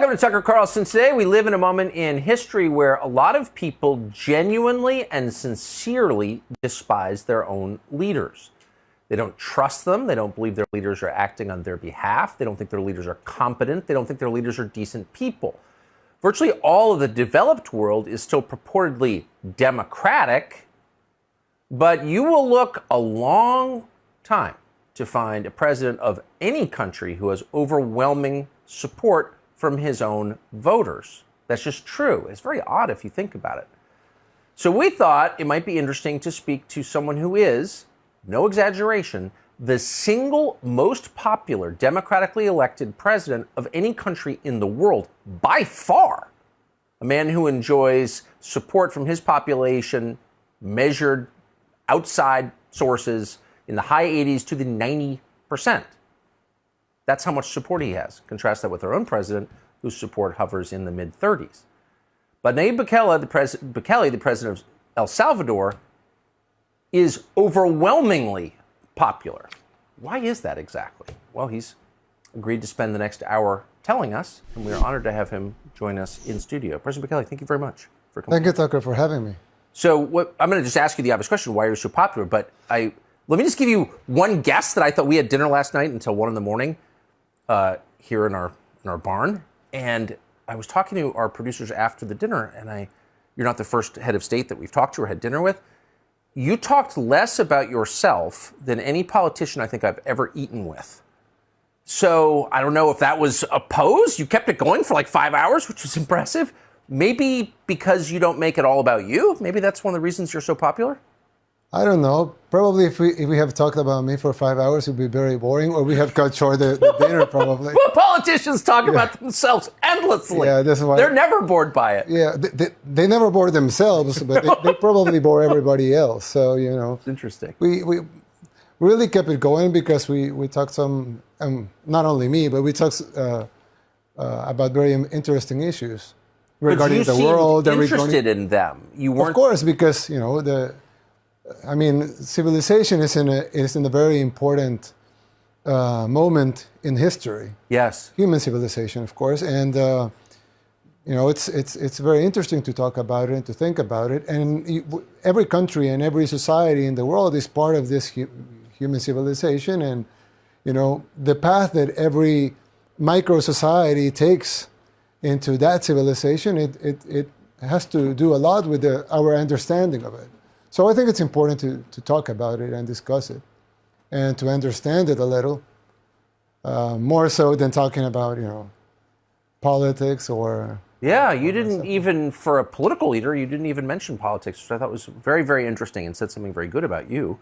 Welcome to Tucker Carlson Today. We live in a moment in history where a lot of people genuinely and sincerely despise their own leaders. They don't trust them. They don't believe their leaders are acting on their behalf. They don't think their leaders are competent. They don't think their leaders are decent people. Virtually all of the developed world is still purportedly democratic, but you will look a long time to find a president of any country who has overwhelming support from his own voters. That's just true. It's very odd if you think about it. So we thought it might be interesting to speak to someone who is, no exaggeration, the single most popular democratically elected president of any country in the world by far. A man who enjoys support from his population measured outside sources in the high 80s to the 90%. That's how much support he has. Contrast that with our own president, whose support hovers in the mid-30s. But Nayib Bukele, the president of El Salvador, is overwhelmingly popular. Why is that exactly? Well, he's agreed to spend the next hour telling us, and we are honored to have him join us in studio. President Bukele, thank you very much for coming. Thank you, Tucker, for having me. So I'm going to just ask you the obvious question, why you're so popular, but let me just give you one guess that I thought. We had dinner last night until 1 a.m. Here in our barn, and I was talking to our producers after the dinner, and you're not the first head of state that we've talked to or had dinner with. You talked less about yourself than any politician I think I've ever eaten with. So I don't know if that was a pose. You kept it going for like 5 hours, which was impressive. Maybe because you don't make it all about you. Maybe that's one of the reasons you're so popular. I don't know. Probably if we have talked about me for 5 hours, it would be very boring, or we have cut short the dinner probably. Well, politicians talk about themselves endlessly. Yeah, that's why. They're never bored by it. Yeah, they never bore themselves, but they probably bore everybody else. So, you know. It's interesting. We really kept it going because we talked some, not only me, but we talked about very interesting issues regarding the world. But you seemed interested in them. You weren't. Of course, because, you know, civilization is in a very important moment in history. Yes. Human civilization, of course, and you know, it's very interesting to talk about it and to think about it. And every country and every society in the world is part of this human civilization, and you know, the path that every micro society takes into that civilization, it has to do a lot with our understanding of it. So I think it's important to talk about it and discuss it and to understand it a little, more so than talking about, you know, politics or... Yeah, you didn't even, for a political leader, you didn't even mention politics, which I thought was very, very interesting and said something very good about you.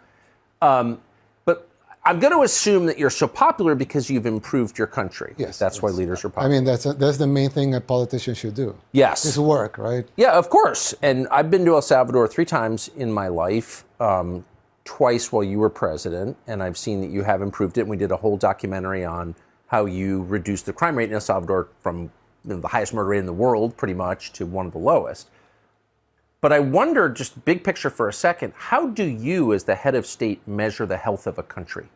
But I'm going to assume that you're so popular because you've improved your country. Yes. That's why leaders are popular. I mean, that's the main thing a politician should do. Yes. It's work, right? Yeah, of course. And I've been to El Salvador 3 times in my life, twice while you were president, and I've seen that you have improved it. And we did a whole documentary on how you reduced the crime rate in El Salvador from the highest murder rate in the world, pretty much, to one of the lowest. But I wonder, just big picture for a second, how do you, as the head of state, measure the health of a country?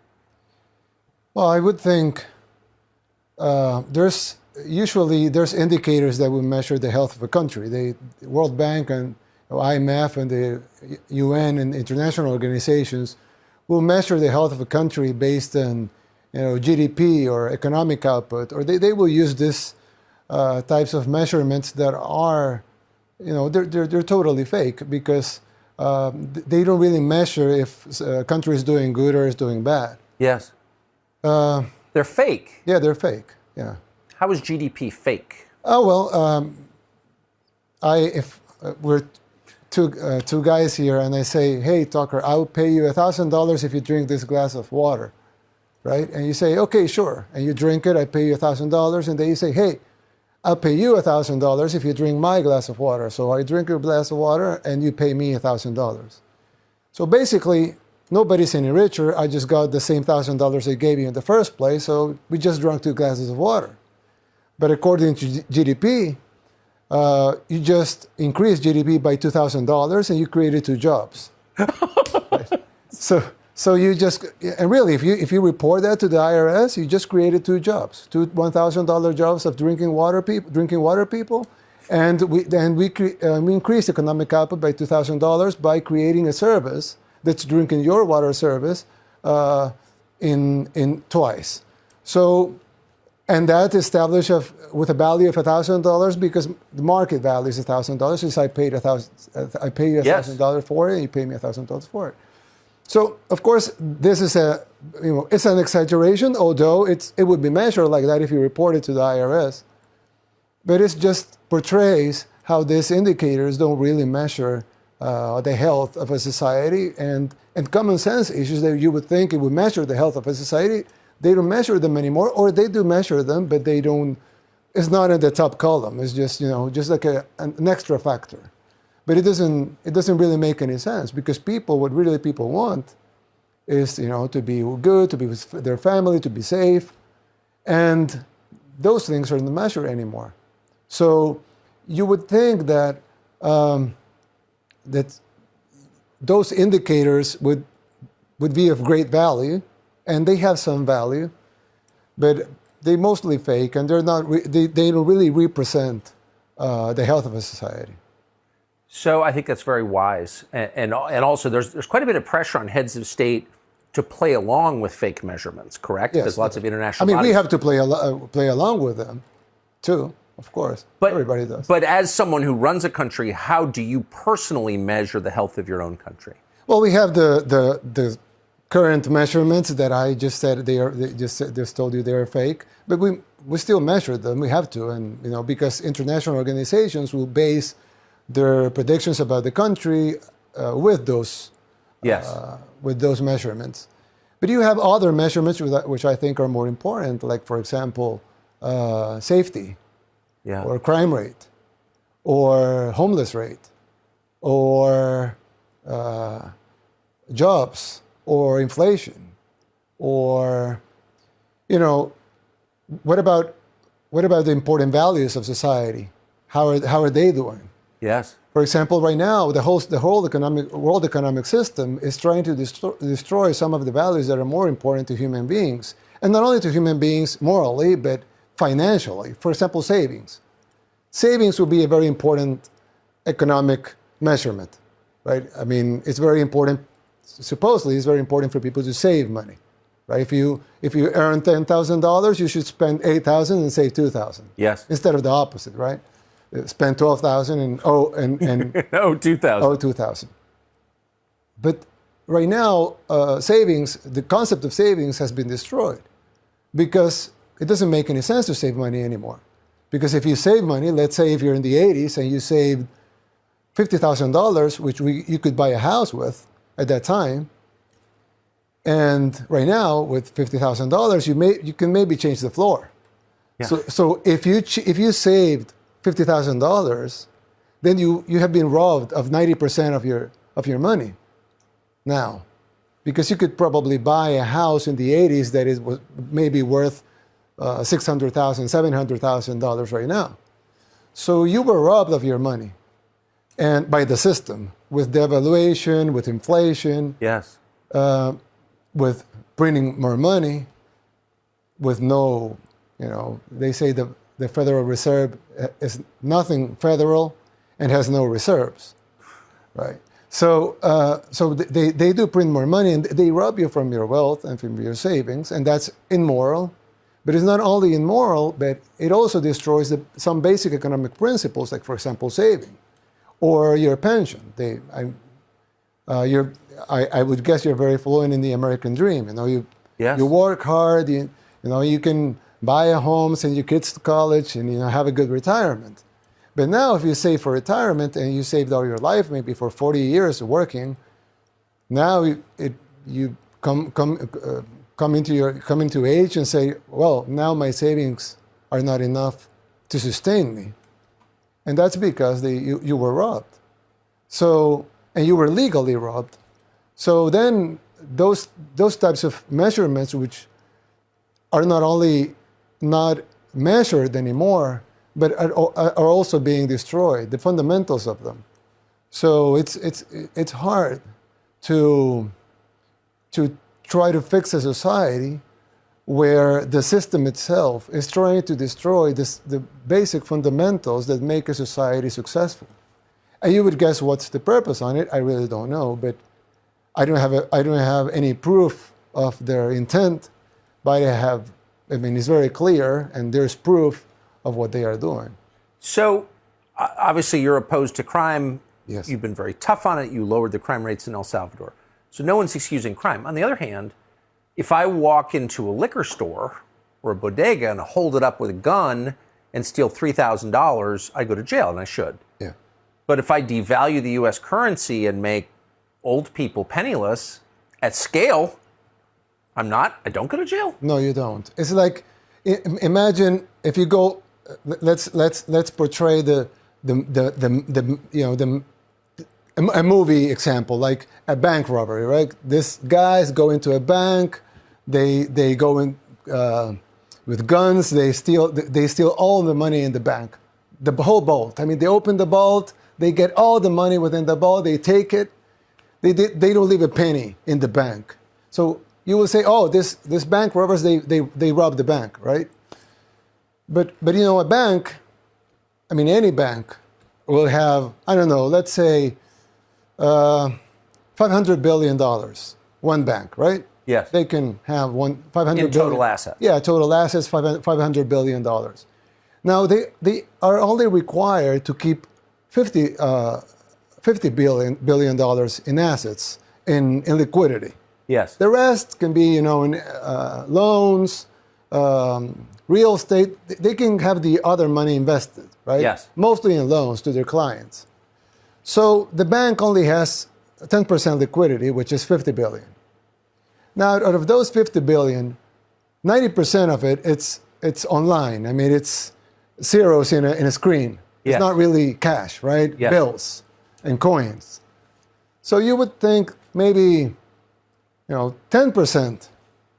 Well, I would think there's indicators that will measure the health of a country. The World Bank and IMF and the UN and international organizations will measure the health of a country based on, you know, GDP or economic output, or they will use this types of measurements that are, you know, they're totally fake because they don't really measure if a country is doing good or is doing bad. Yes. They're fake. Yeah, they're fake. Yeah. How is GDP fake? Oh well, if we're two guys here, and I say, "Hey, Tucker, I'll pay you $1,000 if you drink this glass of water," right? And you say, "Okay, sure," and you drink it. I pay you $1,000, and then you say, "Hey, I'll pay you $1,000 if you drink my glass of water." So I drink your glass of water, and you pay me $1,000. So basically, nobody's any richer. I just got the same $1,000 I gave you in the first place, so we just drank 2 glasses of water. But according to GDP, you just increased GDP by $2,000 and you created 2 jobs. Right? So So you just, and really, if you report that to the IRS, you just created two jobs, two $1,000 jobs of drinking water people, and we increased economic output by $2,000 by creating a service that's drinking your water service in twice. So, and that established with a value of $1,000 because the market value is $1,000. So I paid $1,000 for it, and you pay me $1,000 for it. So, of course, this is it's an exaggeration, although it would be measured like that if you report it to the IRS. But it just portrays how these indicators don't really measure the health of a society, and common sense issues that you would think it would measure the health of a society, they don't measure them anymore, or they do measure them, but they don't. It's not in the top column. It's just just like an extra factor. But it doesn't really make any sense, because what really people want is to be good, to be with their family, to be safe, and those things aren't measured anymore. So you would think that that those indicators would be of great value, and they have some value, but they're mostly fake, and they don't really represent the health of a society. So I think that's very wise, and also there's quite a bit of pressure on heads of state to play along with fake measurements. Correct? Yes, There's lots of international. we bodies. have to play along with them, too. Of course, everybody does. But as someone who runs a country, how do you personally measure the health of your own country? Well, we have the current measurements that I just said they just told you they are fake, but we still measure them. We have to, and because international organizations will base their predictions about the country with those measurements. But you have other measurements which I think are more important, like, for example, safety, or crime rate, or homeless rate, or jobs, or inflation, or what about the important values of society? How are they doing? Yes. For example, right now, the whole world economic system is trying to destroy some of the values that are more important to human beings. And not only to human beings morally, but financially. For example, savings. Savings will be a very important economic measurement, right? I mean, it's very important, supposedly it's very important for people to save money, right? If you earn $10,000, you should spend $8,000 and save $2,000. Yes. Instead of the opposite, right? Spend $12,000 and $2,000. But right now, the concept of savings has been destroyed, because it doesn't make any sense to save money anymore. Because if you save money, let's say if you're in the 80s and you saved $50,000, which you could buy a house with at that time, and right now with $50,000 you can maybe change the floor. Yeah. So if you saved $50,000, then you have been robbed of 90% of your money now, because you could probably buy a house in the 80s that was maybe worth $600,000, $700,000 right now. So you were robbed of your money, and by the system, with devaluation, with inflation, yes, with printing more money, with no, they say the Federal Reserve is nothing federal and has no reserves, right? So they do print more money, and they rob you from your wealth and from your savings, and that's immoral. But it's not only immoral, but it also destroys some basic economic principles, like, for example, saving or your pension. I would guess you're very fluent in the American dream. Yes. You work hard. You can buy a home, send your kids to college, and have a good retirement. But now, if you save for retirement and you saved all your life, maybe for 40 years working, now you come into age and say, well, now my savings are not enough to sustain me, and that's because you were robbed. So, and you were legally robbed. So then those types of measurements, which are not only not measured anymore, but are also being destroyed, the fundamentals of them. So it's hard to to try to fix a society where the system itself is trying to destroy the basic fundamentals that make a society successful. And you would guess what's the purpose on it. I really don't know, but I don't have any proof of their intent, but it's very clear, and there's proof of what they are doing. So, obviously, you're opposed to crime. Yes. You've been very tough on it. You lowered the crime rates in El Salvador. So no one's excusing crime. On the other hand, if I walk into a liquor store or a bodega and hold it up with a gun and steal $3,000, I go to jail, and I should. Yeah. But if I devalue the U.S. currency and make old people penniless at scale, I don't go to jail. No, you don't. It's like, imagine if you go, let's portray a movie example, like a bank robbery, right? These guys go into a bank, they go in with guns, they steal all the money in the bank, the whole vault. I mean, they open the vault, they get all the money within the vault, they take it, they don't leave a penny in the bank. So you will say, oh, this bank robbers, they robbed the bank, right? But a bank, any bank will have, I don't know, let's say $500 billion, one bank, right? Yes. They can have $500 billion. Total assets. Yeah, total assets, $500 billion. Now, they are only required to keep $50 billion in assets, in liquidity. Yes. The rest can be, in loans, real estate. They can have the other money invested, right? Yes. Mostly in loans to their clients. So the bank only has 10% liquidity, which is $50 billion. Now, out of those $50 billion, 90% of it, it's online. It's zeros in a screen. Yes. It's not really cash, right? Yes. Bills and coins. So you would think maybe 10%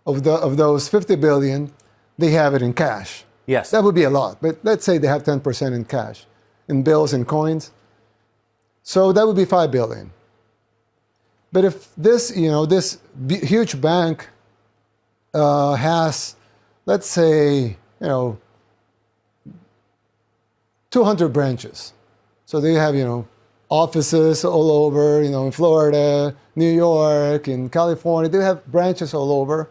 of those 50 billion, they have it in cash. Yes. That would be a lot, but let's say they have 10% in cash, in bills and coins. So that would be 5 billion. But if this huge bank has, let's say, 200 branches. So they have, offices all over, in Florida, New York, in California. They have branches all over.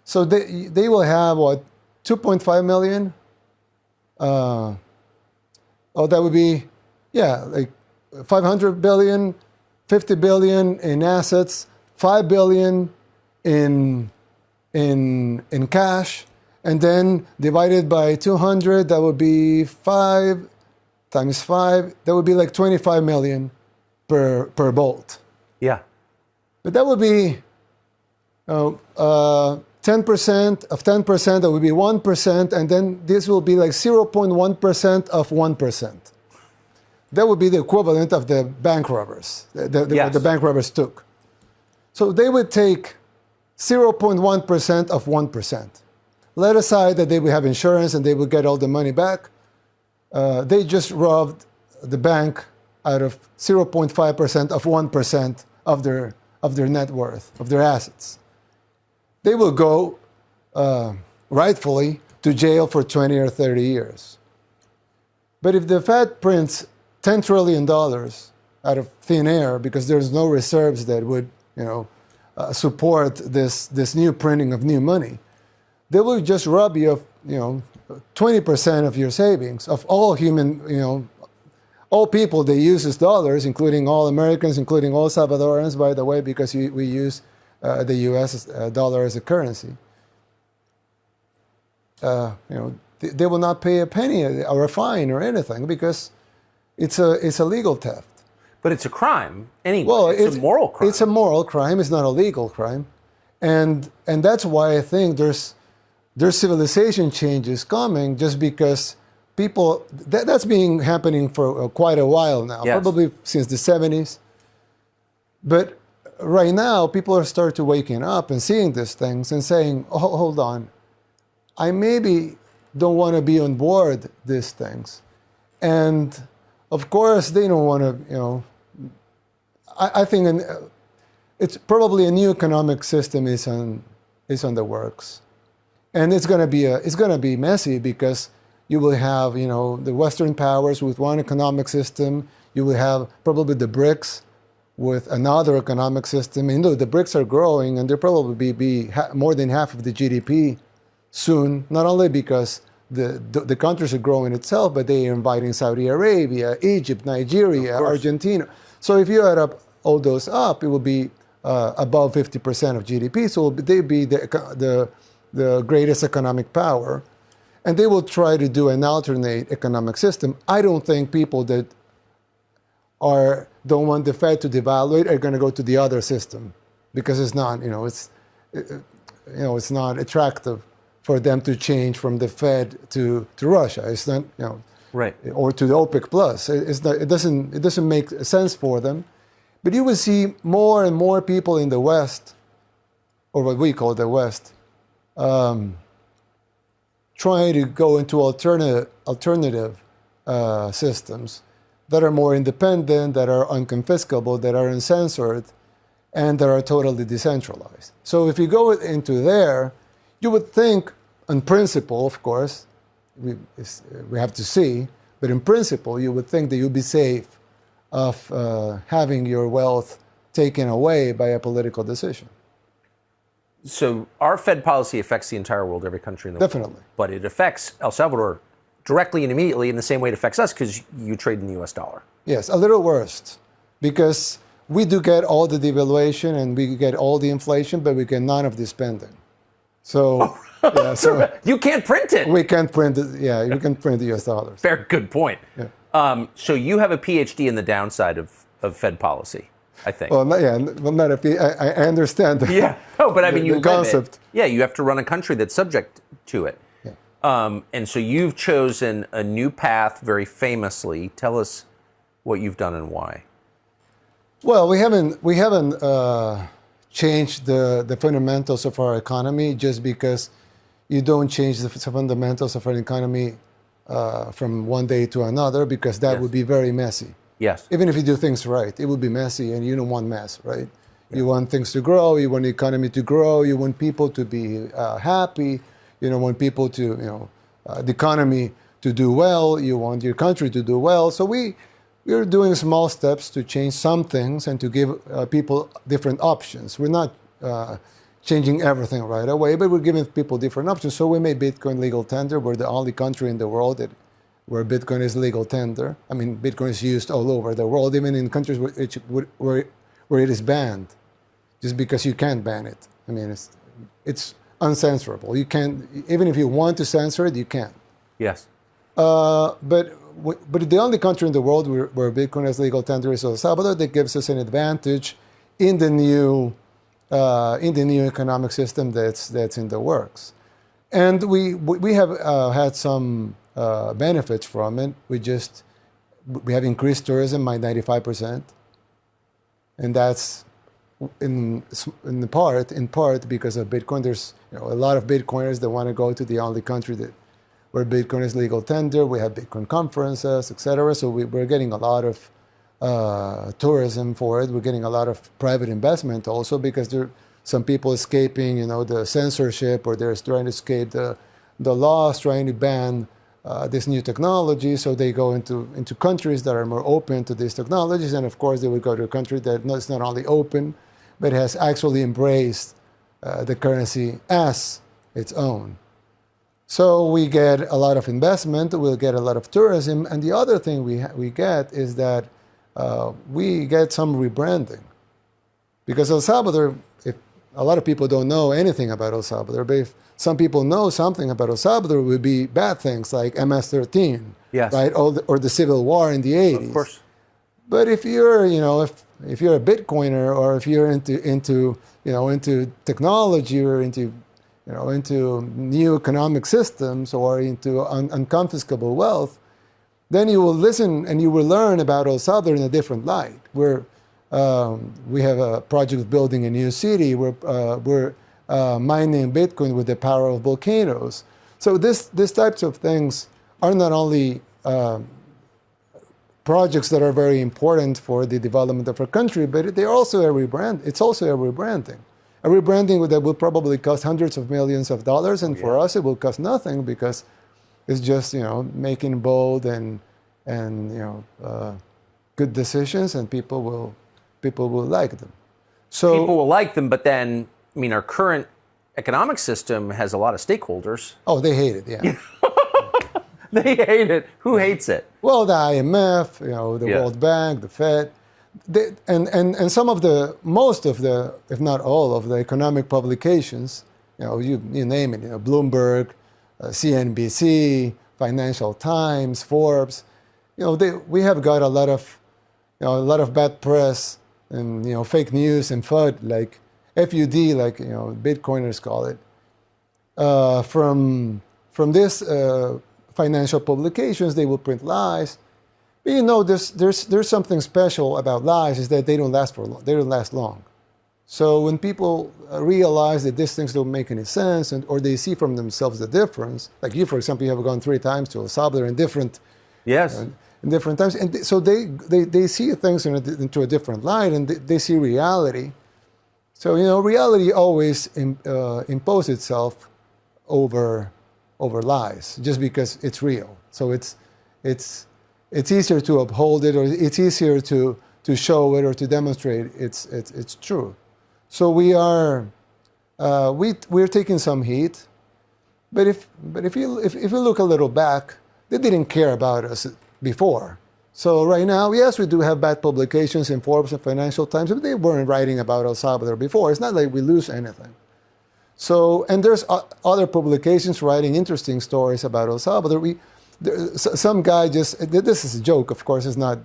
So they will have, 2.5 million? That would be, like 500 billion, 50 billion in assets, 5 billion in cash, and then divided by 200, that would be 5 times 5, that would be like 25 million per bolt. Yeah. But that would be 10% of 10%, that would be 1%, and then this will be like 0.1% of 1%. That would be the equivalent of the bank robbers, what the bank robbers took. So they would take 0.1% of 1%. Let aside that they would have insurance and they would get all the money back. They just robbed the bank out of 0.5% of 1% of their net worth, of their assets. They will go, rightfully, to jail for 20 or 30 years. But if the Fed prints $10 trillion out of thin air because there's no reserves that would, support this new printing of new money, they will just rob you of, 20% of your savings, of all human, all people they use as dollars, including all Americans, including all Salvadorans, by the way, because we use the U.S. Dollar as a currency. They will not pay a penny or a fine or anything because it's a legal theft. But it's a crime anyway. Well, it's a moral crime. It's a moral crime. It's not a legal crime, and that's why I think there's civilization changes coming, just because people that's been happening for quite a while now, yes. Probably since the 70s. But right now, people are starting to waking up and seeing these things and saying, "Oh, hold on, I maybe don't want to be on board these things," and of course they don't want to, I think it's probably a new economic system is on the works, and it's going to be messy because you will have the Western powers with one economic system. You will have probably the BRICS with another economic system. And the BRICS are growing, and they'll probably be more than half of the GDP soon. Not only because the countries are growing itself, but they are inviting Saudi Arabia, Egypt, Nigeria, Argentina. So if you add up all those up, it will be above 50% of GDP. So they'd be the greatest economic power. And they will try to do an alternate economic system. I don't think people that don't want the Fed to devaluate are going to go to the other system, because it's not, it's not attractive for them to change from the Fed to Russia. It's not, right, or to the OPEC plus. It doesn't make sense for them. But you will see more and more people in the West, or what we call the West, trying to go into alternative systems that are more independent, that are unconfiscable, that are uncensored, and that are totally decentralized. So if you go into there, you would think, in principle, of course, we have to see, but in principle, you would think that you'd be safe of having your wealth taken away by a political decision. So our Fed policy affects the entire world, every country in the world. Definitely. But it affects El Salvador directly and immediately in the same way it affects us, because you trade in the US dollar. Yes, a little worse, because we do get all the devaluation and we get all the inflation, but we get none of the spending. So, you can't print it. We can't print it. Yeah, you can print the US dollars. Fair, good point. Yeah. So you have a PhD in the downside of Fed policy, I think. Well, not I understand. Yeah. Oh, but I mean, you the concept. Yeah, you have to run a country that's subject to it. Yeah. And so you've chosen a new path very famously. Tell us what you've done and why. Well, we haven't changed the fundamentals of our economy just because you don't change the fundamentals of an economy from one day to another, because that would be very messy. Yes. Even if you do things right, it will be messy, and you don't want mess, right? Yeah. You want things to grow. You want the economy to grow. You want people to be happy. You don't want people to, the economy to do well. You want your country to do well. So we're doing small steps to change some things and to give people different options. We're not changing everything right away, but we're giving people different options. So we made Bitcoin legal tender. We're the only country in the world where Bitcoin is legal tender. I mean, Bitcoin is used all over the world, even in countries where it is banned, just because you can't ban it. I mean, it's uncensorable. You can't, even if you want to censor it, you can't. Yes. But the only country in the world where Bitcoin is legal tender is El Salvador. That gives us an advantage in the new economic system that's in the works, and we have had some benefits from it. We have increased tourism by 95%, and that's in part because of Bitcoin. There's a lot of Bitcoiners that want to go to the only country where Bitcoin is legal tender. We have Bitcoin conferences, etc. So we're getting a lot of tourism for it. We're getting a lot of private investment also, because there are some people escaping, the censorship, or they're trying to escape the laws, trying to ban this new technology. So they go into countries that are more open to these technologies, and of course they would go to a country that is not only open, but has actually embraced the currency as its own. So we get a lot of investment, we'll get a lot of tourism, and the other thing we get is that we get some rebranding. Because El Salvador, if a lot of people don't know anything about El Salvador, but if some people know something about El Salvador, it would be bad things like MS-13, yes, right, or the Civil War in the 80s. Of course. But if you're, if you're a Bitcoiner, or if you're into technology, or into new economic systems, or into unconfiscable wealth, then you will listen and you will learn about El Salvador in a different light. We have a project of building a new city. We're mining Bitcoin with the power of volcanoes. So these types of things are not only projects that are very important for the development of our country, but they're also a rebrand. It's also a rebranding. A rebranding that will probably cost hundreds of millions of dollars, and for us it will cost nothing because it's just making bold and good decisions, and people will like them. So people will like them, but then our current economic system has a lot of stakeholders. Oh, they hate it. Yeah. They hate it. Who hates it? Well, the IMF, the World Bank, the Fed, and most of the, if not all of the economic publications, you name it, Bloomberg, CNBC, Financial Times, Forbes, we have got a lot of bad press and fake news and FUD, like FUD, like Bitcoiners call it, from this. Financial publications, they will print lies. But there's something special about lies is that they don't last they don't last long. So when people realize that these things don't make any sense, or they see from themselves the difference, like you, for example, you have gone 3 times to El Salvador in different times, and so they see things into a different light, and they see reality. So reality always imposes itself over lies, just because it's real. So it's easier to uphold it, or it's easier to show it or to demonstrate it's true. So we're taking some heat, but if you look a little back, they didn't care about us before. So right now, yes, we do have bad publications in Forbes and Financial Times, but they weren't writing about El Salvador before. It's not like we lose anything. So, and there's other publications writing interesting stories about El Salvador. Some guy this is a joke, of course, it's not,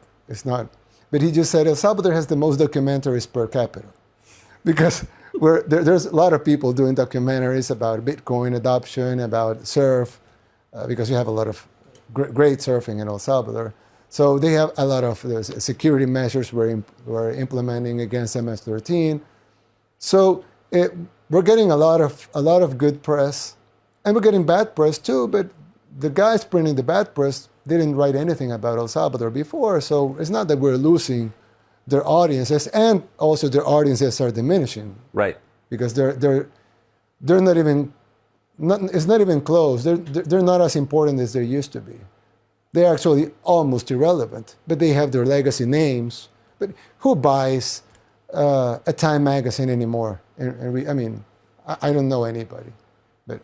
but he just said El Salvador has the most documentaries per capita. Because there's a lot of people doing documentaries about Bitcoin adoption, about surf, because we have a lot of great surfing in El Salvador. So they have a lot of security measures we're implementing against MS-13. So we're getting a lot of good press, and we're getting bad press too. But the guys printing the bad press didn't write anything about El Salvador before, so it's not that we're losing their audiences, and also their audiences are diminishing. Right. Because they're not even it's not even close. They're not as important as they used to be. They're actually almost irrelevant, but they have their legacy names. But who buys a Time magazine anymore? I don't know anybody. But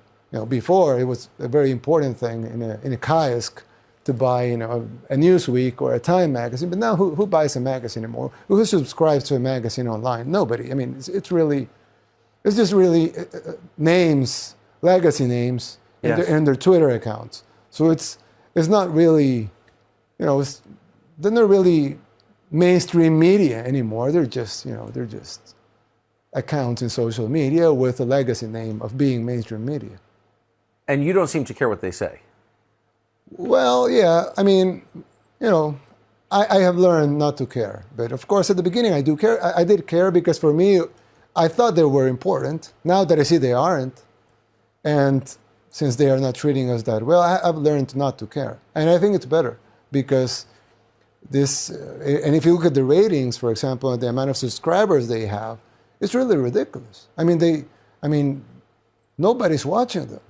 before it was a very important thing in a kiosk to buy a Newsweek or a Time magazine. But now who buys a magazine anymore? Who subscribes to a magazine online? Nobody. it's just really names, legacy names, and their Twitter accounts. So it's not really, they're not really mainstream media anymore. They're just accounts in social media with a legacy name of being mainstream media. And you don't seem to care what they say. Well, yeah. I have learned not to care. But of course, at the beginning, I do care. I did care because for me, I thought they were important. Now that I see they aren't, and since they are not treating us that well, I've learned not to care. And I think it's better because and if you look at the ratings, for example, and the amount of subscribers they have, it's really ridiculous. Nobody's watching them.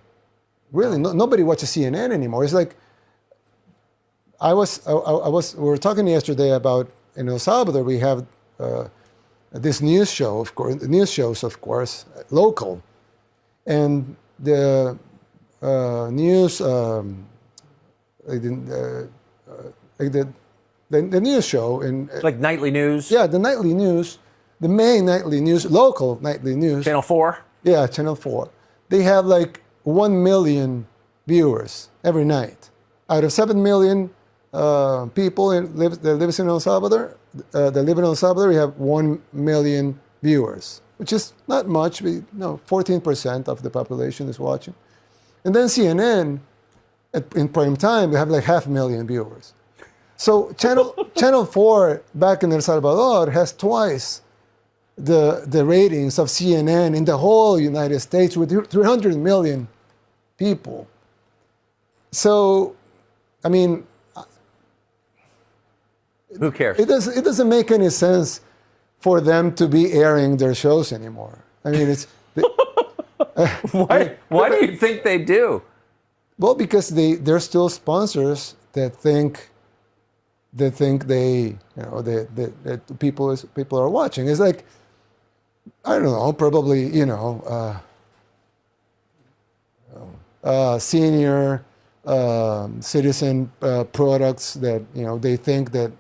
Really, nobody watches CNN anymore. It's like, we were talking yesterday about in El Salvador, we have this news show, of course, local. And the news, the news show it's like nightly news. Yeah, the nightly news, the main nightly news, local nightly news. Channel 4. Yeah, Channel 4. They have like 1 million viewers every night. Out of 7 million people that live in El Salvador, we have 1 million viewers, which is not much. 14% of the population is watching. And then CNN, in prime time, we have like 500,000 viewers. So Channel 4 back in El Salvador has twice the ratings of CNN in the whole United States with 300 million people. So, Who cares? It doesn't make any sense for them to be airing their shows anymore. I mean, it's why do you think they do? Well, because they're still sponsors that think that people are watching. It's like, I don't know, probably senior citizen products that they think that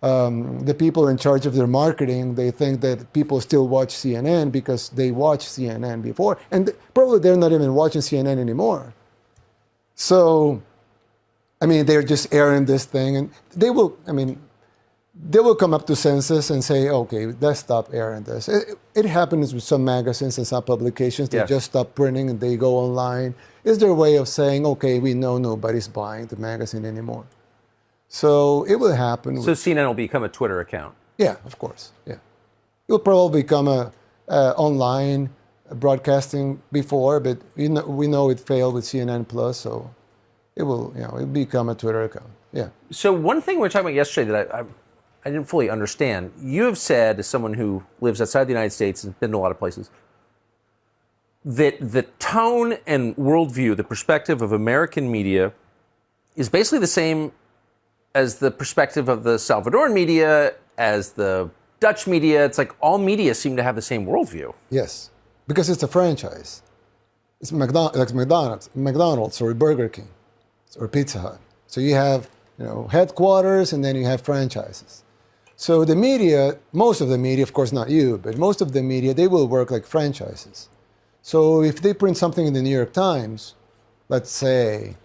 the people in charge of their marketing, they think that people still watch CNN because they watched CNN before, and probably they're not even watching CNN anymore. So, I mean, they're just airing this thing, and they will come up to senses and say, okay, let's stop airing this. It happens with some magazines and some publications. They just stop printing and they go online. It's their way of saying, okay, we know nobody's buying the magazine anymore. So it will happen. So CNN will become a Twitter account. Yeah, of course. Yeah, it will probably become a online broadcasting before, but we know it failed with CNN Plus, so it will it'll become a Twitter account. Yeah. So one thing we were talking about yesterday that I didn't fully understand. You have said, as someone who lives outside the United States and been to a lot of places, that the tone and worldview, the perspective of American media, is basically the same as the perspective of the Salvadoran media, as the Dutch media. It's like all media seem to have the same worldview. Yes, because it's a franchise. It's like McDonald's or Burger King or Pizza Hut. So you have headquarters and then you have franchises. So the media, most of the media, of course not you, but most of the media, they will work like franchises. So if they print something in the New York Times, let's say,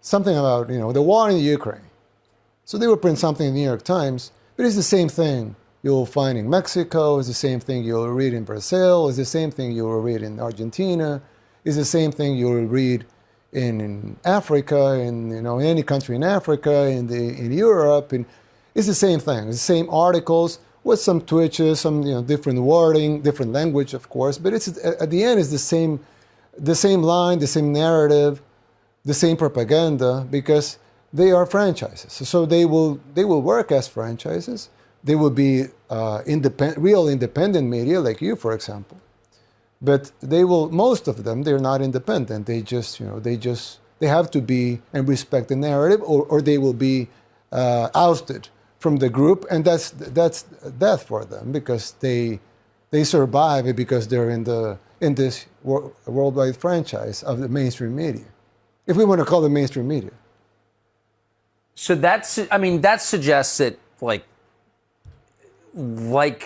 something about the war in Ukraine. So they will print something in the New York Times, but it's the same thing you'll find in Mexico. It's the same thing you'll read in Brazil. It's the same thing you'll read in Argentina. It's the same thing you'll read in Africa, in any country in Africa, in Europe, and it's the same thing. It's the same articles with some twitches, some different wording, different language, of course. But it's at the end, it's the same line, the same narrative, the same propaganda, because they are franchises. So they will work as franchises. They will be real independent media, like you, for example. But most of them, they're not independent. They just they have to be and respect the narrative, or they will be ousted from the group, and that's death for them, because they survive because they're in this worldwide franchise of the mainstream media, if we want to call it mainstream media. So that suggests that like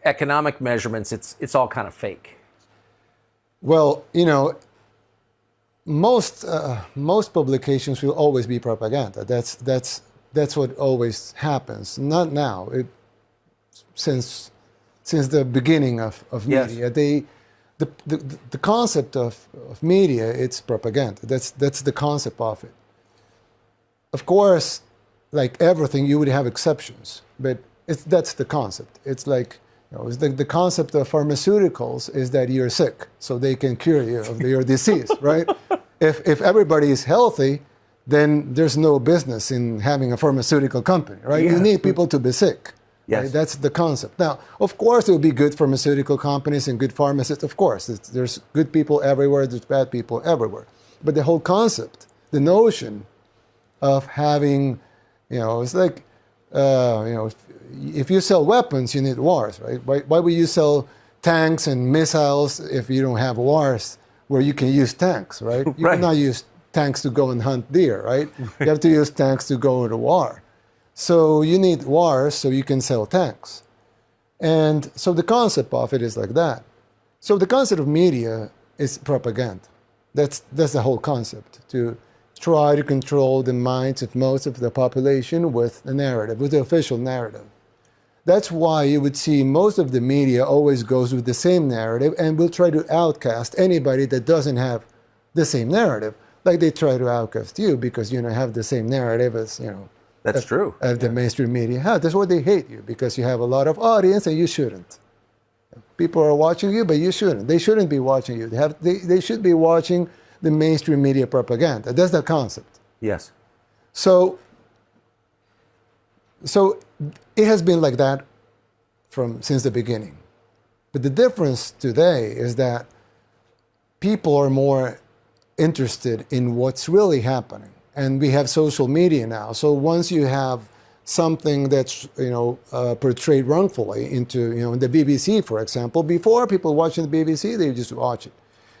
economic measurements, it's all kind of fake. Well, most publications will always be propaganda. That's what always happens. Not now. Since the beginning of media, yes. The concept of media, it's propaganda. That's the concept of it. Of course, like everything, you would have exceptions, but that's the concept. It's like the concept of pharmaceuticals is that you're sick, so they can cure you of your disease, right? If everybody is healthy, then there's no business in having a pharmaceutical company, right? Yeah. You need people to be sick. Yes. Right? That's the concept. Now, of course, there will be good pharmaceutical companies and good pharmacists. Of course, there's good people everywhere, there's bad people everywhere. But the whole concept, the notion of having, it's like, if you sell weapons, you need wars, right? Why would you sell tanks and missiles if you don't have wars where you can use tanks, right? You Right. cannot use tanks to go and hunt deer, right? You have to use tanks to go to war. So you need wars so you can sell tanks. And so the concept of it is like that. So the concept of media is propaganda. That's the whole concept, to try to control the minds of most of the population with the narrative, with the official narrative. That's why you would see most of the media always goes with the same narrative and will try to outcast anybody that doesn't have the same narrative. Like they try to outcast you because have the same narrative as That's true. As the mainstream media has. That's why they hate you, because you have a lot of audience and you shouldn't. People are watching you, but you shouldn't. They shouldn't be watching you. They should be watching the mainstream media propaganda. That's the concept. Yes. So it has been like that since the beginning. But the difference today is that people are more interested in what's really happening. And we have social media now. So once you have something that's portrayed wrongfully into in the BBC, for example, before people watching the BBC, they just watch it.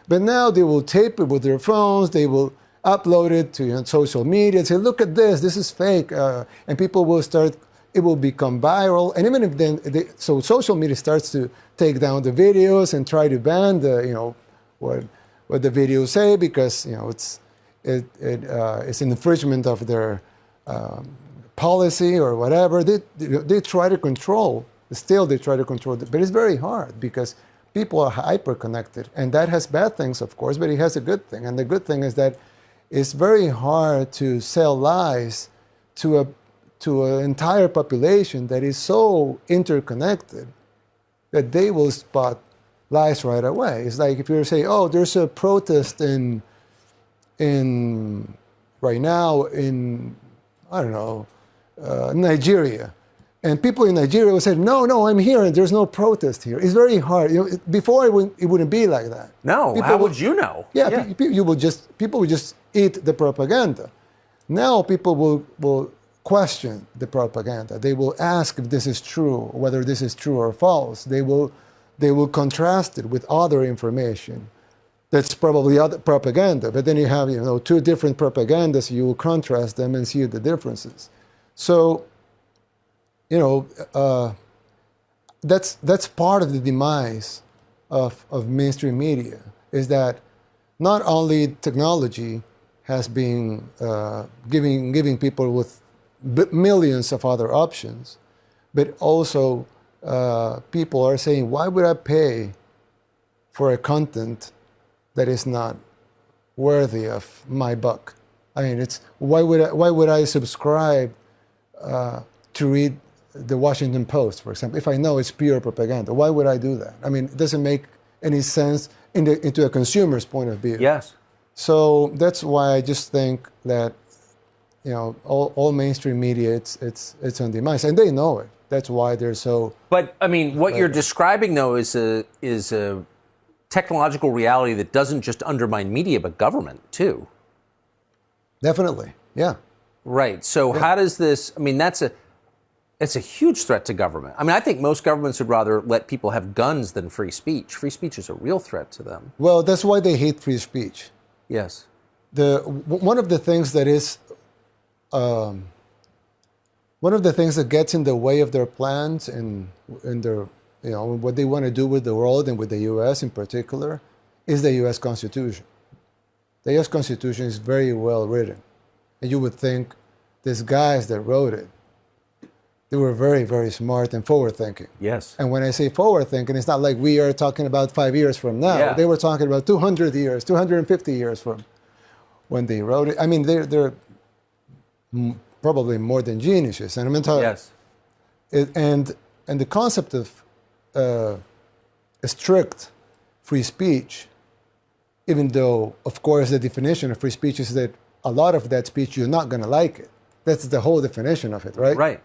But now they will tape it with their phones. They will upload it to social media and say, look at this is fake. And people will start, it will become viral. And even if then, so social media starts to take down the videos and try to ban what the videos say, because it's an infringement of their policy or whatever. They try to control. Still, they try to control it, but it's very hard because people are hyper connected, and that has bad things, of course, but it has a good thing. And the good thing is that it's very hard to sell lies to an entire population that is so interconnected that they will spot lies right away. It's like if you say, oh, there's a protest in right now in, I don't know, Nigeria. And people in Nigeria will say, no, I'm here and there's no protest here. It's very hard. Before it wouldn't be like that. No, how would you know? Yeah. People would just eat the propaganda. Now people will question the propaganda. They will ask if this is true, whether this is true or false. They will contrast it with other information. That's probably other propaganda. But then you have two different propagandas. You will contrast them and see the differences. So that's part of the demise of mainstream media, is that not only technology has been giving people with millions of other options, but also people are saying, why would I pay for a content that is not worthy of my buck? I mean, why would I subscribe to read the Washington Post, for example, if I know it's pure propaganda? Why would I do that? I mean, it doesn't make any sense into a consumer's point of view. Yes. So that's why I just think that all mainstream media it's on demise, and they know it. That's why they're so. But I mean, what you're describing though is a technological reality that doesn't just undermine media but government too. Definitely, yeah. Right. So how does this? I mean, it's a huge threat to government. I mean, I think most governments would rather let people have guns than free speech. Free speech is a real threat to them. Well, that's why they hate free speech. Yes. One of the things that is, one of the things that gets in the way of their plans and their, what they want to do with the world and with the U.S. in particular, is the U.S. Constitution. The U.S. Constitution is very well written, and you would think these guys that wrote it, they were very, very smart and forward-thinking. Yes. And when I say forward-thinking, it's not like we are talking about 5 years from now. Yeah. They were talking about 200 years, 250 years from when they wrote it. I mean, they're probably more than geniuses. And I'm talking. Yes. And the concept of a strict free speech, even though, of course, the definition of free speech is that a lot of that speech, you're not going to like it. That's the whole definition of it, right? Right.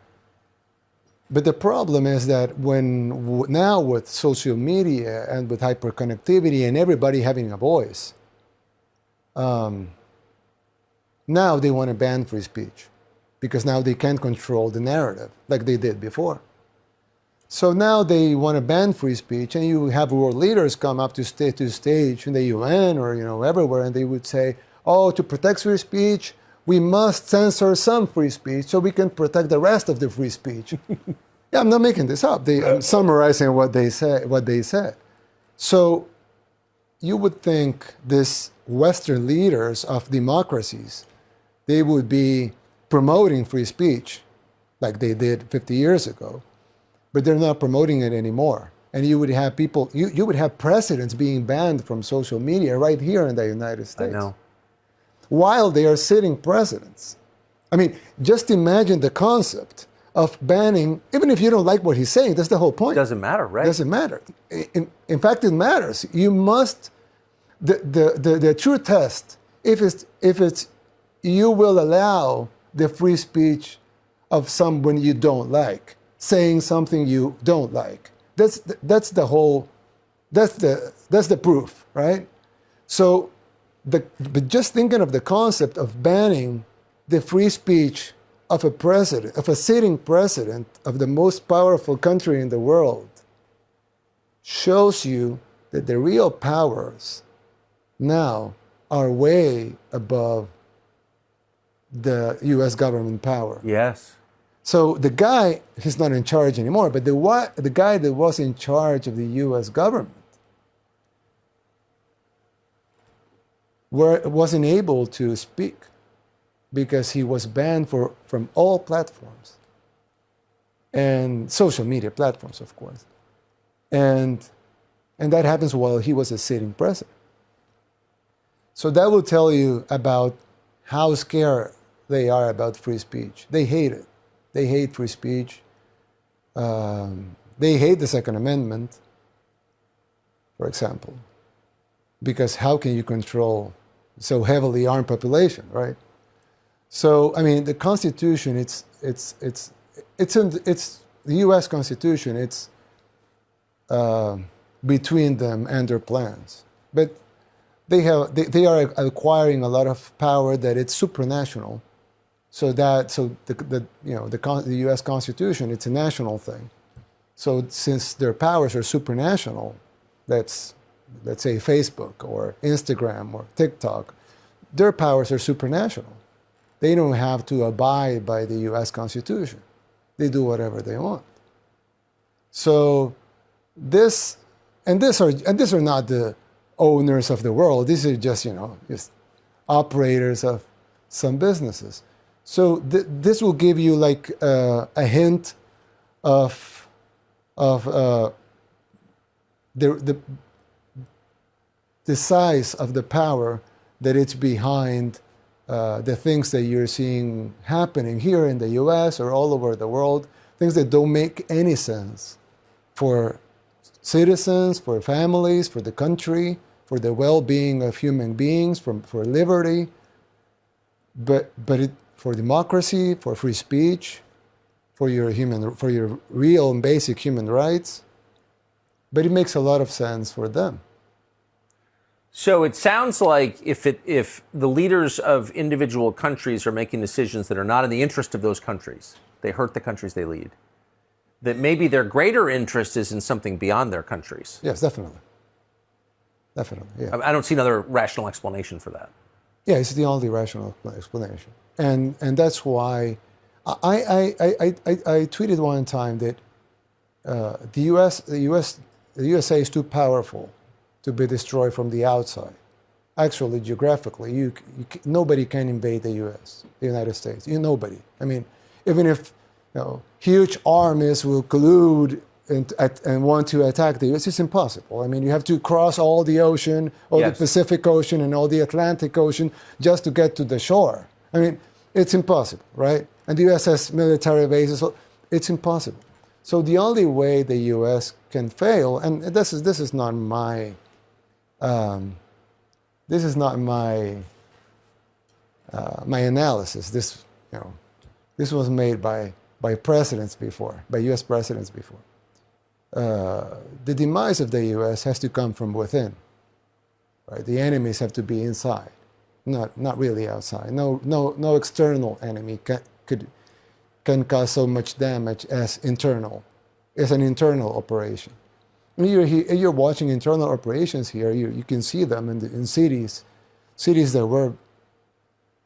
But the problem is that now with social media and with hyperconnectivity and everybody having a voice, now they want to ban free speech because now they can't control the narrative like they did before. So now they want to ban free speech, and you have world leaders come up to stage in the UN or everywhere, and they would say, "Oh, to protect free speech, we must censor some free speech so we can protect the rest of the free speech." Yeah, I'm not making this up. I'm summarizing what they said. So you would think these Western leaders of democracies, they would be promoting free speech like they did 50 years ago, but they're not promoting it anymore. And you would have people, you would have presidents being banned from social media right here in the United States. I know. While they are sitting presidents. I mean, just imagine the concept of banning, even if you don't like what he's saying, that's the whole point. Doesn't matter, right? Doesn't matter. In fact, it matters. You must, the true test, if it's you will allow the free speech of someone you don't like, saying something you don't like. That's the whole, that's the proof, right? So, but just thinking of the concept of banning the free speech of a president, of a sitting president of the most powerful country in the world, shows you that the real powers now are way above the U.S. government power. Yes. So the guy, he's not in charge anymore, but the guy that was in charge of the U.S. government wasn't able to speak because he was banned from all platforms and social media platforms, of course. And that happens while he was a sitting president. So that will tell you about how scared they are about free speech. They hate it. They hate free speech. They hate the Second Amendment, for example, because how can you control so heavily armed population, right? So I mean, the Constitution, it's the U.S. Constitution. It's between them and their plans, but they are acquiring a lot of power that it's supranational. So the U.S. Constitution, it's a national thing. So since their powers are supranational, let's say Facebook or Instagram or TikTok, their powers are supranational. They don't have to abide by the U.S. Constitution. They do whatever they want. So these are not the owners of the world. These are just operators of some businesses. So this will give you like a hint of the size of the power that it's behind the things that you're seeing happening here in the U.S. or all over the world, things that don't make any sense for citizens, for families, for the country, for the well-being of human beings, for liberty, but for democracy, for free speech, for your real and basic human rights. But it makes a lot of sense for them. So it sounds like if the leaders of individual countries are making decisions that are not in the interest of those countries, they hurt the countries they lead, that maybe their greater interest is in something beyond their countries. Yes, definitely. Definitely, yeah. I don't see another rational explanation for that. Yeah, it's the only rational explanation. And that's why I tweeted one time that the USA is too powerful to be destroyed from the outside. Actually, geographically, nobody can invade the U.S., the United States. Nobody. I mean, even if huge armies will collude and want to attack the U.S., it's impossible. I mean, you have to cross all the ocean, all the Pacific Ocean and all the Atlantic Ocean just to get to the shore. I mean, it's impossible, right? And the U.S. has military bases, so it's impossible. So the only way the U.S. can fail, and this is not my my analysis. This was made by presidents before, by U.S. presidents before. The demise of the U.S. has to come from within. Right? The enemies have to be inside, not really outside. No external enemy can cause so much damage as internal. It's an internal operation. You're watching internal operations here. You can see them in cities that were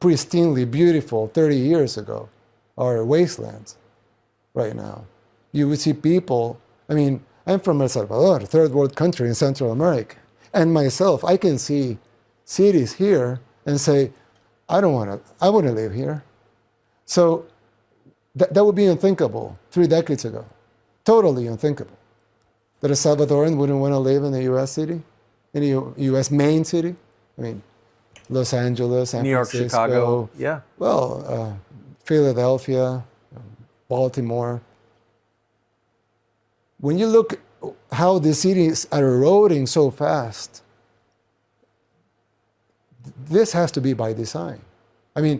pristinely beautiful 30 years ago are wastelands right now. You would see people. I mean, I'm from El Salvador, a third world country in Central America, and myself, I can see cities here and say, I wouldn't live here. So that would be unthinkable 3 decades ago. Totally unthinkable. That a Salvadoran wouldn't want to live in a U.S. city, in a U.S. main city. I mean, Los Angeles, San New York, Francisco, Chicago, yeah. Well, Philadelphia, Baltimore. When you look how the cities are eroding so fast, this has to be by design. I mean,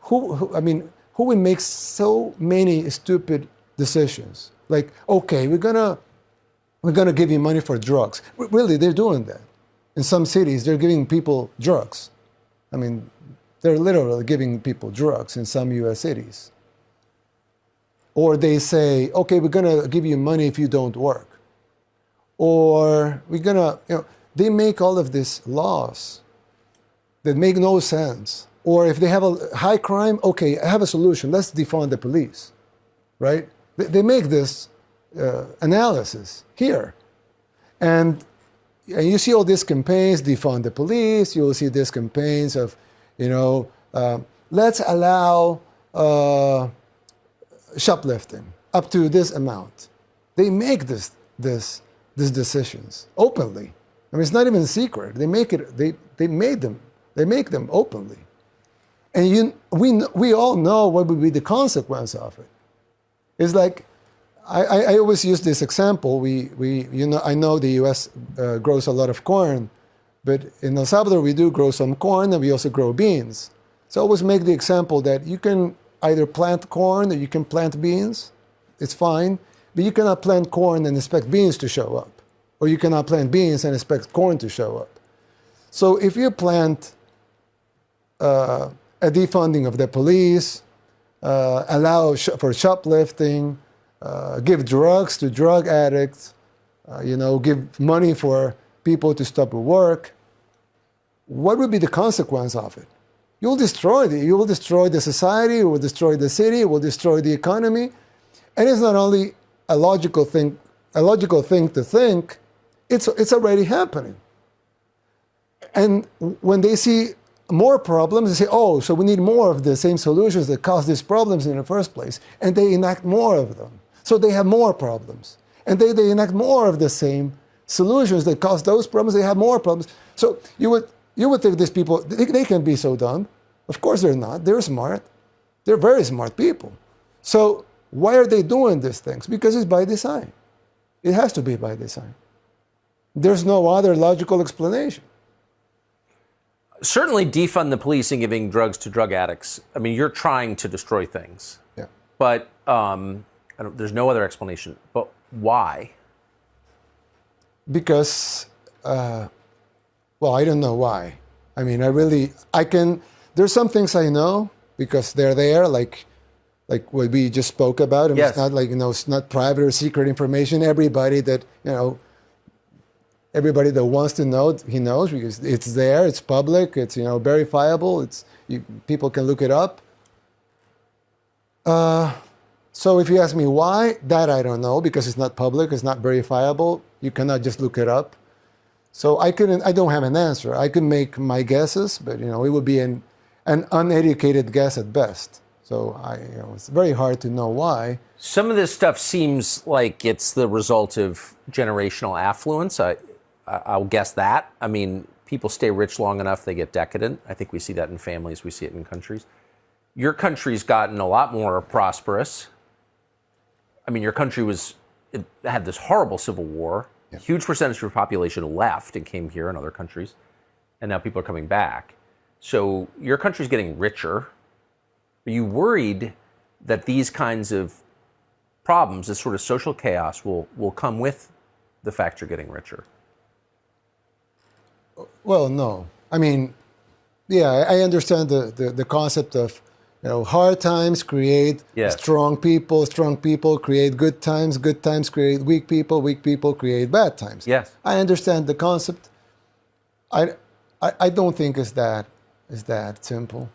who would make so many stupid decisions? Like, okay, we're gonna give you money for drugs. Really, they're doing that. In some cities, they're giving people drugs. I mean, they're literally giving people drugs in some U.S. cities. Or they say, okay, we're gonna give you money if you don't work. Or we're gonna, they make all of these laws that make no sense. Or if they have a high crime, okay, I have a solution. Let's defund the police, right? They make this analysis here. And you see all these campaigns, defund the police. You will see these campaigns of, let's allow shoplifting up to this amount. They make these decisions openly. I mean, it's not even a secret. They make it. They make them openly. And we all know what would be the consequence of it. It's like, I always use this example. I know the U.S. Grows a lot of corn, but in El Salvador we do grow some corn and we also grow beans. So I always make the example that you can either plant corn or you can plant beans. It's fine, but you cannot plant corn and expect beans to show up, or you cannot plant beans and expect corn to show up. So if you plant a defunding of the police, allow for shoplifting, give drugs to drug addicts, give money for people to stop work, what would be the consequence of it? You will destroy the society, you will destroy the city, you will destroy the economy. And it's not only a logical thing to think, it's already happening. And when they see more problems, they say, oh, so we need more of the same solutions that caused these problems in the first place. And they enact more of them. So they have more problems. And they enact more of the same solutions that cause those problems. They have more problems. So you would think these people, they can be so dumb. Of course they're not. They're smart. They're very smart people. So why are they doing these things? Because it's by design. It has to be by design. There's no other logical explanation. Certainly defund the police and giving drugs to drug addicts. I mean, you're trying to destroy things. Yeah. But there's no other explanation. But why? Because, I don't know why. I mean, there's some things I know because they're there, like what we just spoke about. I mean, yes. It's not like, it's not private or secret information. Everybody that wants to know, he knows because it's there, it's public, it's, verifiable, people can look it up. So if you ask me why, that I don't know, because it's not public, it's not verifiable. You cannot just look it up. So I don't have an answer. I could make my guesses, but it would be an uneducated guess at best. So it's very hard to know why. Some of this stuff seems like it's the result of generational affluence. I'll guess that. I mean, people stay rich long enough, they get decadent. I think we see that in families, we see it in countries. Your country's gotten a lot more prosperous. I mean, your country had this horrible civil war. Yeah. A huge percentage of your population left and came here in other countries. And now people are coming back. So your country's getting richer. Are you worried that these kinds of problems, this sort of social chaos, will come with the fact you're getting richer? Well, no. I mean, yeah, I understand the concept of, hard times create strong people create good times create weak people create bad times. Yes. I understand the concept. I don't think it's that simple.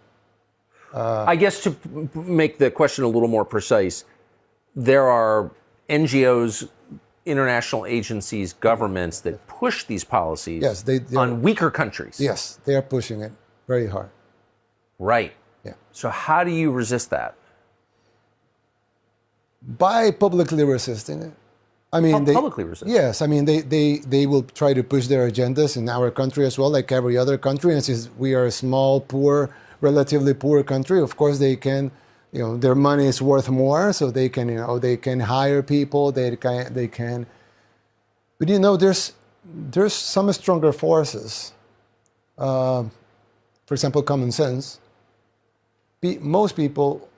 I guess to make the question a little more precise, there are NGOs, international agencies, governments that push these policies on weaker countries. Yes, they are pushing it very hard. Right. Yeah. So how do you resist that? By publicly resisting it. I mean, publicly resist. Yes, I mean they will try to push their agendas in our country as well, like every other country. And since we are a small, poor, relatively poor country, of course they can, their money is worth more, so they can, they can hire people, they can. But there's some stronger forces. For example, common sense. Most people,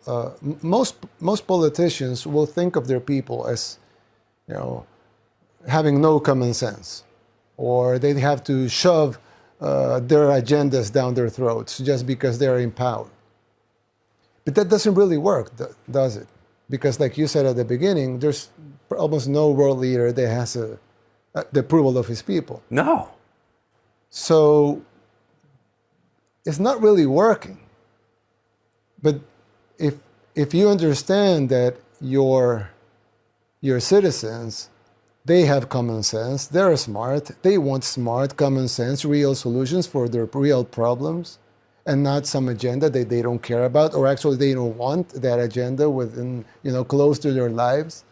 most politicians will think of their people as, having no common sense, or they have to shove their agendas down their throats just because they're in power. But that doesn't really work, does it? Because like you said at the beginning, there's almost no world leader that has the approval of his people. No. So it's not really working. But if you understand that your citizens, they have common sense, they're smart, they want smart, common sense, real solutions for their real problems, and not some agenda that they don't care about, or actually they don't want that agenda within, close to their lives.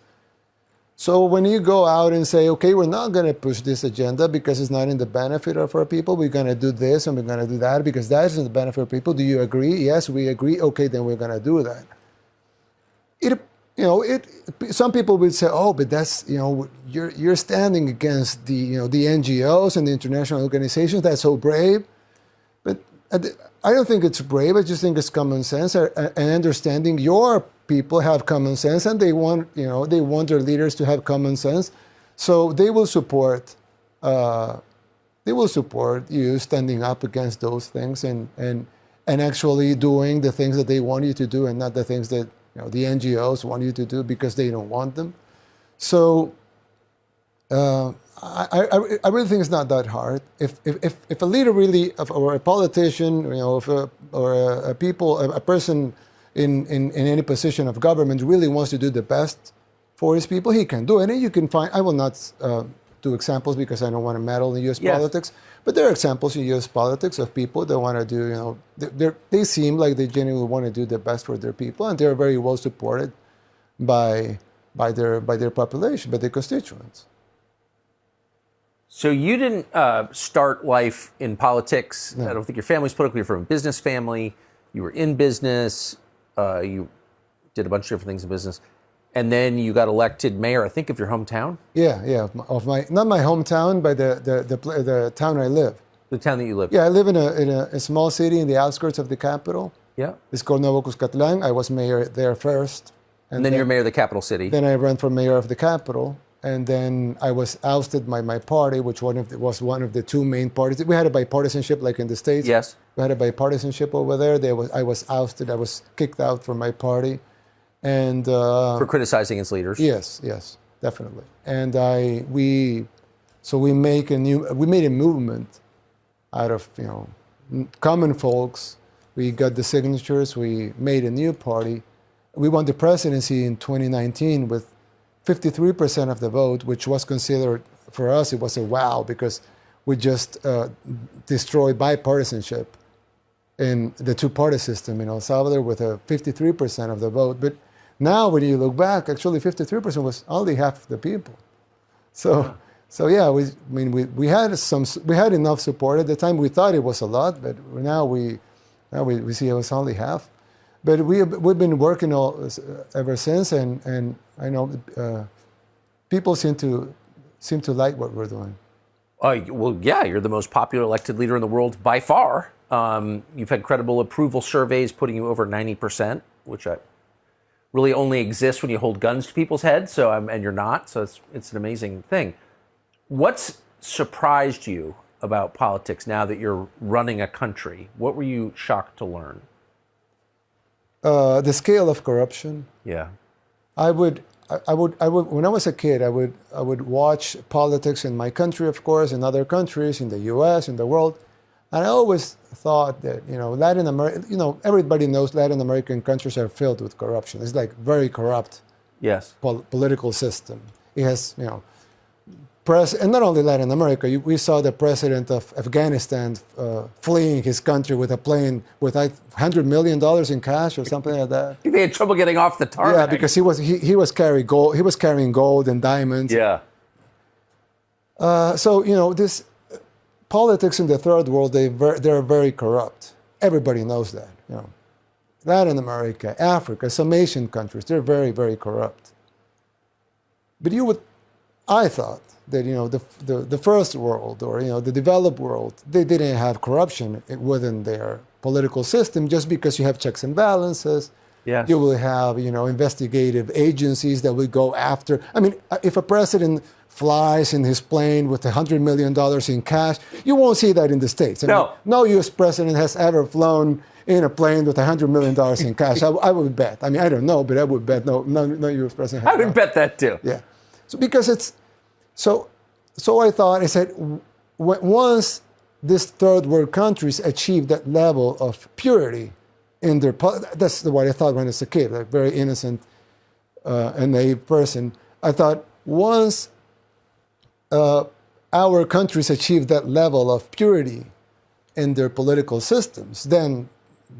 So when you go out and say, okay, we're not going to push this agenda because it's not in the benefit of our people, we're going to do this and we're going to do that because that is in the benefit of people. Do you agree? Yes, we agree. Okay, then we're going to do that. Some people would say, oh, but that's, you're standing against the NGOs and the international organizations. That's so brave. But I don't think it's brave. I just think it's common sense and understanding your people have common sense, and they want their leaders to have common sense, so they will support you standing up against those things and actually doing the things that they want you to do, and not the things that the NGOs want you to do because they don't want them. So I really think it's not that hard. If a leader really, or a politician, or a person in any position of government really wants to do the best for his people, he can do it. And you can find, I will not do examples because I don't want to meddle in U.S. politics, but there are examples in U.S. politics of people that want to do, they seem like they genuinely want to do the best for their people, and they're very well supported by their population, by their constituents. So you didn't start life in politics. No. I don't think your family's political. You're from a business family. You were in business. You did a bunch of different things in business, and then you got elected mayor, I think, of your hometown. Yeah, of not my hometown, but the town I live. The town that you live. Yeah, I live in a small city in the outskirts of the capital. Yeah, it's called Nuevo Cuscatlán. I was mayor there first, and then you're mayor of the capital city. Then I ran for mayor of the capital, and then I was ousted by my party, which was one of the two main parties. We had a bipartisanship, like in the States. Yes. We had a bipartisanship over there. I was ousted. I was kicked out from my party, and for criticizing its leaders. Yes, definitely. And we made a movement out of common folks. We got the signatures. We made a new party. We won the presidency in 2019 with 53% of the vote, which was considered, for us, it was a wow, because we just destroyed bipartisanship in the two-party system in El Salvador with a 53% of the vote. But now when you look back, actually 53% was only half the people. So yeah, we had enough support at the time. We thought it was a lot, but now we see it was only half. But we've been working ever since, and I know people seem to like what we're doing. Well, yeah, you're the most popular elected leader in the world by far. You've had credible approval surveys putting you over 90%, which really only exists when you hold guns to people's heads. So and you're not. So it's an amazing thing. What's surprised you about politics now that you're running a country? What were you shocked to learn? The scale of corruption. Yeah. I would when I was a kid, I would watch politics in my country, of course, in other countries, in the U.S., in the world, and I always thought that Latin America, everybody knows Latin American countries are filled with corruption. It's like very corrupt. Yes. Political system. It has and not only Latin America. We saw the president of Afghanistan fleeing his country with a plane with like $100 million in cash or something like that. He had trouble getting off the tarmac. Yeah, because he was carrying gold. He was carrying gold and diamonds. Yeah. So this politics in the third world, they're very corrupt. Everybody knows that. Latin America, Africa, some Asian countries, they're very, very corrupt. But I thought that, the first world, or, the developed world, they didn't have corruption within their political system just because you have checks and balances. Yes. You will have, investigative agencies that will go after. I mean, if a president flies in his plane with $100 million in cash, you won't see that in the States. No U.S. president has ever flown in a plane with $100 million in cash. I would bet. I mean, I don't know, but I would bet no U.S. president has. I would bet that too. Yeah. So because so I thought, I said, once these third world countries achieve that level of purity in their, that's what I thought when I was a kid, a very innocent and naive person. I thought once our countries achieve that level of purity in their political systems, then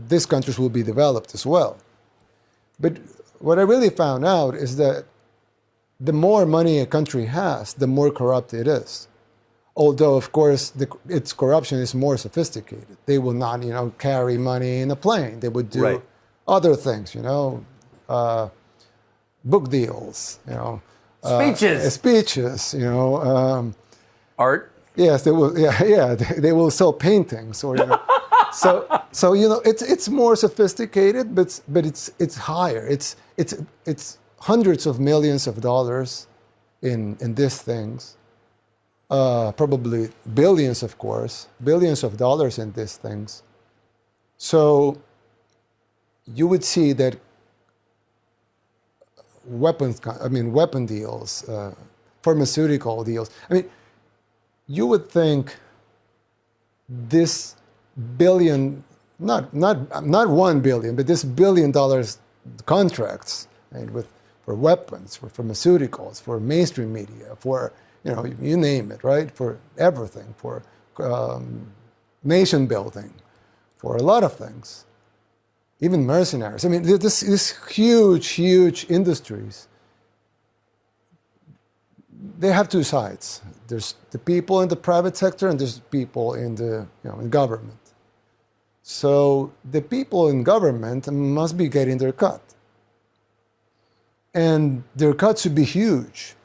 these countries will be developed as well. But what I really found out is that the more money a country has, the more corrupt it is. Although, of course, its corruption is more sophisticated. They will not, carry money in a plane. They would do other things, book deals, speeches, art. Yes, they will. Yeah, they will sell paintings, or so it's more sophisticated, but it's higher. It's hundreds of millions of dollars in these things. Probably billions, of course, billions of dollars in these things. So you would see that weapon deals, pharmaceutical deals. I mean, you would think this billion, not $1 billion, but this $1 billion contracts, right, for weapons, for pharmaceuticals, for mainstream media, for you name it, right? For everything, for nation building, for a lot of things, even mercenaries. I mean, this huge industries. They have two sides. There's the people in the private sector, and there's people in the in government. So the people in government must be getting their cut, and their cut should be huge.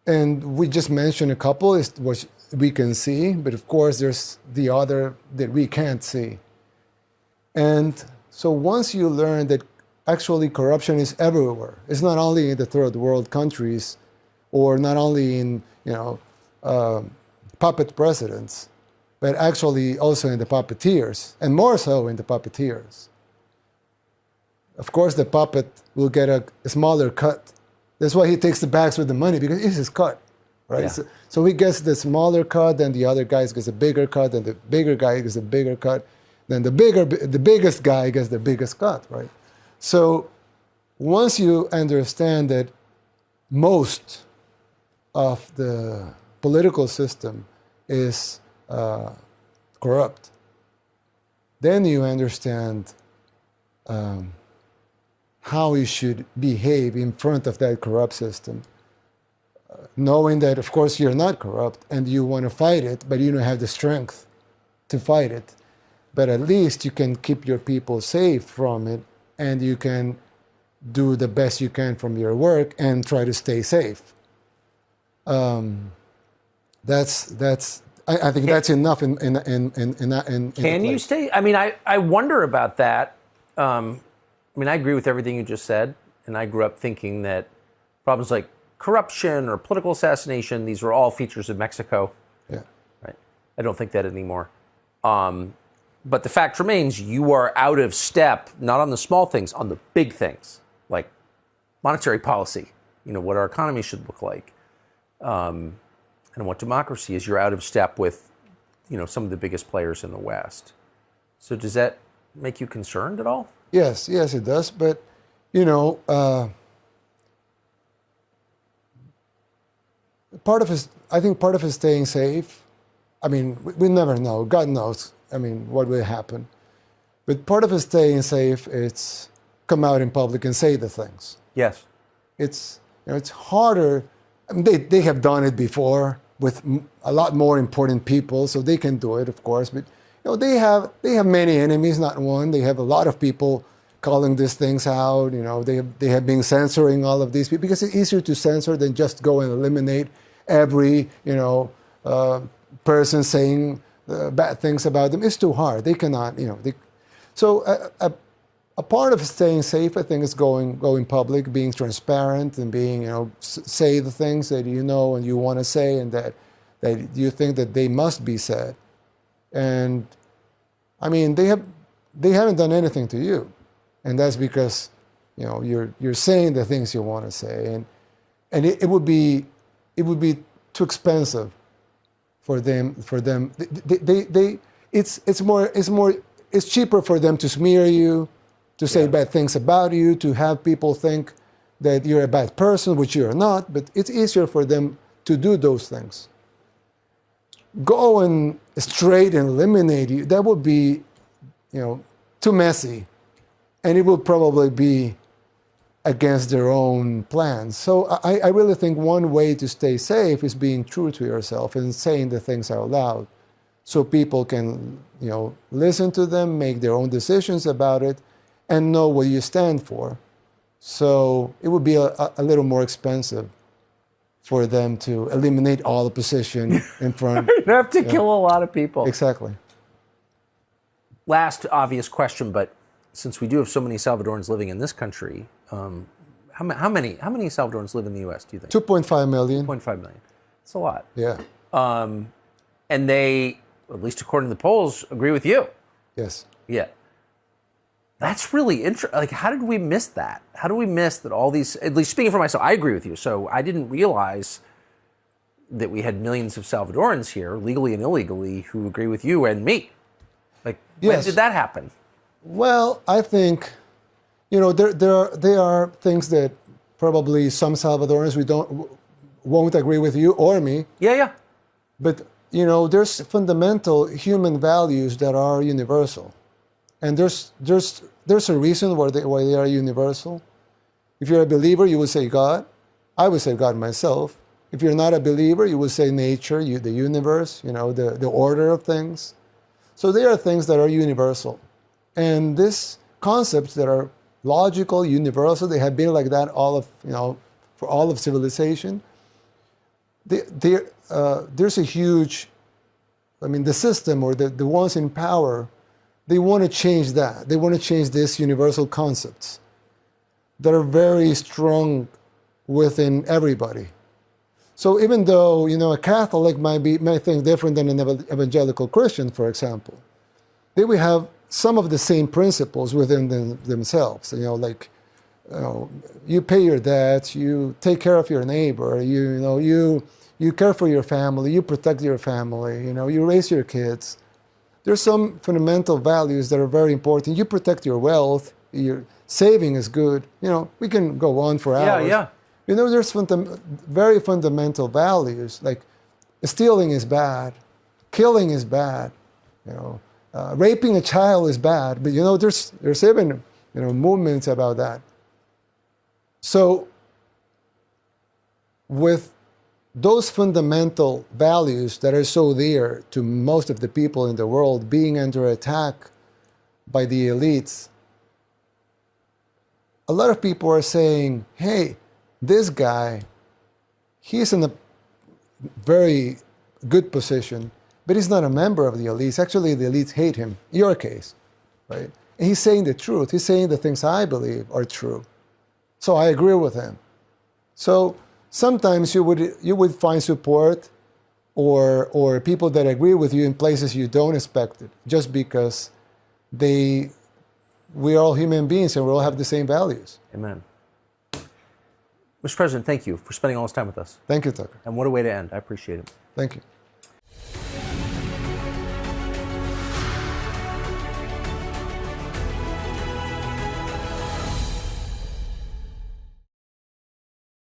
And we just mentioned a couple, is what we can see, but of course there's the other that we can't see. And so once you learn that actually corruption is everywhere, it's not only in the third world countries, or not only in puppet presidents, but actually also in the puppeteers, and more so in the puppeteers. Of course, the puppet will get a smaller cut. That's why he takes the bags with the money, because it's his cut, right? Yeah. So he gets the smaller cut, then the other guy gets a bigger cut, and the bigger guy gets a bigger cut, then the biggest guy gets the biggest cut, right? So once you understand that most of the political system is corrupt, then you understand how you should behave in front of that corrupt system, knowing that, of course, you're not corrupt and you want to fight it, but you don't have the strength to fight it. But at least you can keep your people safe from it, and you can do the best you can from your work and try to stay safe. I think that's enough in Can you stay? I mean, I wonder about that. I agree with everything you just said, and I grew up thinking that problems like corruption or political assassination, these were all features of Mexico. Yeah. Right. I don't think that anymore. But the fact remains, you are out of step, not on the small things, on the big things, like monetary policy, what our economy should look like, and what democracy is. You're out of step with, some of the biggest players in the West. So does that make you concerned at all? Yes, it does. But, I think part of it is staying safe. I mean, we never know. God knows, what will happen. But part of it staying safe, it's come out in public and say the things. Yes. It's harder. They have done it before with a lot more important people, so they can do it, of course. But they have many enemies, not one. They have a lot of people calling these things out. You know, they have been censoring all of these people because it's easier to censor than just go and eliminate every, person saying bad things about them. It's too hard. They cannot, So a part of staying safe, I think, is going public, being transparent, and being, say the things that you know and you want to say, and that you think that they must be said. And I mean, they haven't done anything to you, and that's because you're saying the things you want to say, and it would be too expensive for them. It's cheaper for them to smear you, to say bad things about you, to have people think that you're a bad person, which you're not. But it's easier for them to do those things. Go and straight and eliminate you. That would be, too messy, and it would probably be against their own plans. So I really think one way to stay safe is being true to yourself and saying the things out loud, so people can, listen to them, make their own decisions about it, and know what you stand for. So it would be a little more expensive for them to eliminate all opposition in front. You have to kill a lot of people. Exactly. Last obvious question, but since we do have so many Salvadorans living in this country, how many Salvadorans live in the U.S., do you think? 2.5 million. 2.5 million. That's a lot. Yeah. And they, at least according to the polls, agree with you. Yes. Yeah. That's really interesting. Like, how did we miss that? How do we miss that all these, at least speaking for myself, I agree with you. So I didn't realize that we had millions of Salvadorans here, legally and illegally, who agree with you and me. Like, when did that happen? Well, I think, there are things that probably some Salvadorans won't agree with you or me. Yeah. But, there's fundamental human values that are universal. And there's a reason why they are universal. If you're a believer, you would say God. I would say God myself. If you're not a believer, you would say nature, the universe, the order of things. So there are things that are universal. And these concepts that are logical, universal, they have been like that for all of civilization. There's a huge, the system or the ones in power, they want to change that. They want to change these universal concepts that are very strong within everybody. So even though, a Catholic might think different than an evangelical Christian, for example, they will have some of the same principles within themselves. You pay your debts, you take care of your neighbor, you care for your family, you protect your family, you raise your kids. There's some fundamental values that are very important. You protect your wealth, your saving is good. We can go on for hours. Yeah. There's very fundamental values, like stealing is bad, killing is bad, raping a child is bad. But there's even movements about that. So with those fundamental values that are so dear to most of the people in the world being under attack by the elites, a lot of people are saying, hey, this guy, he's in a very good position, but he's not a member of the elites. Actually, the elites hate him, your case, right? And he's saying the truth. He's saying the things I believe are true. So I agree with him. So sometimes you would find support or people that agree with you in places you don't expect it, just because we're all human beings and we all have the same values. Amen. Mr. President, thank you for spending all this time with us. Thank you, Tucker. And what a way to end. I appreciate it. Thank you.